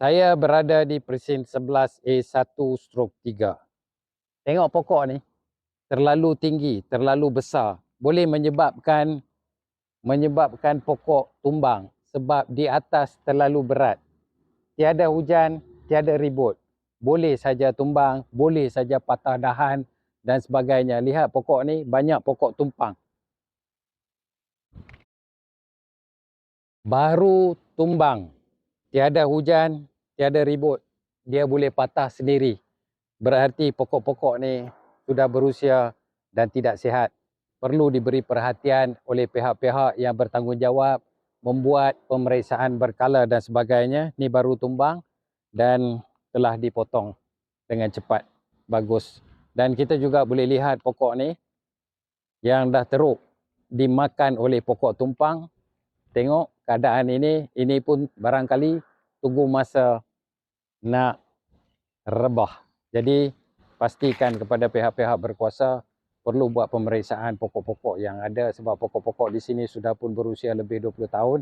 Saya berada di presin 11A1/3. Tengok pokok ni, terlalu tinggi, terlalu besar. Boleh menyebabkan pokok tumbang sebab di atas terlalu berat. Tiada hujan, tiada ribut. Boleh saja tumbang, boleh saja patah dahan dan sebagainya. Lihat pokok ni, banyak pokok tumpang. Baru tumbang, tiada hujan, tiada ribut, dia boleh patah sendiri. Berarti pokok-pokok ni sudah berusia dan tidak sihat. Perlu diberi perhatian oleh pihak-pihak yang bertanggungjawab, membuat pemeriksaan berkala dan sebagainya. Ni baru tumbang dan telah dipotong dengan cepat. Bagus. Dan kita juga boleh lihat pokok ni yang dah teruk dimakan oleh pokok tumpang. Tengok keadaan ini pun barangkali tunggu masa nak rebah. Jadi pastikan kepada pihak-pihak berkuasa perlu buat pemeriksaan pokok-pokok yang ada sebab pokok-pokok di sini sudah pun berusia lebih 20 tahun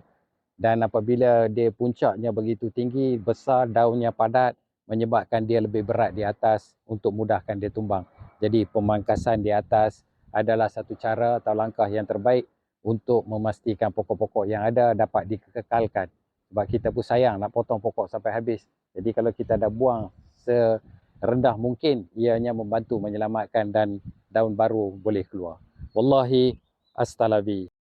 dan apabila dia puncaknya begitu tinggi, besar, daunnya padat menyebabkan dia lebih berat di atas untuk mudahkan dia tumbang. Jadi pemangkasan di atas adalah satu cara atau langkah yang terbaik untuk memastikan pokok-pokok yang ada dapat dikekalkan. Sebab kita pun sayang nak potong pokok sampai habis. Jadi kalau kita dah buang serendah mungkin, ianya membantu menyelamatkan dan daun baru boleh keluar. Wallahi astalabi.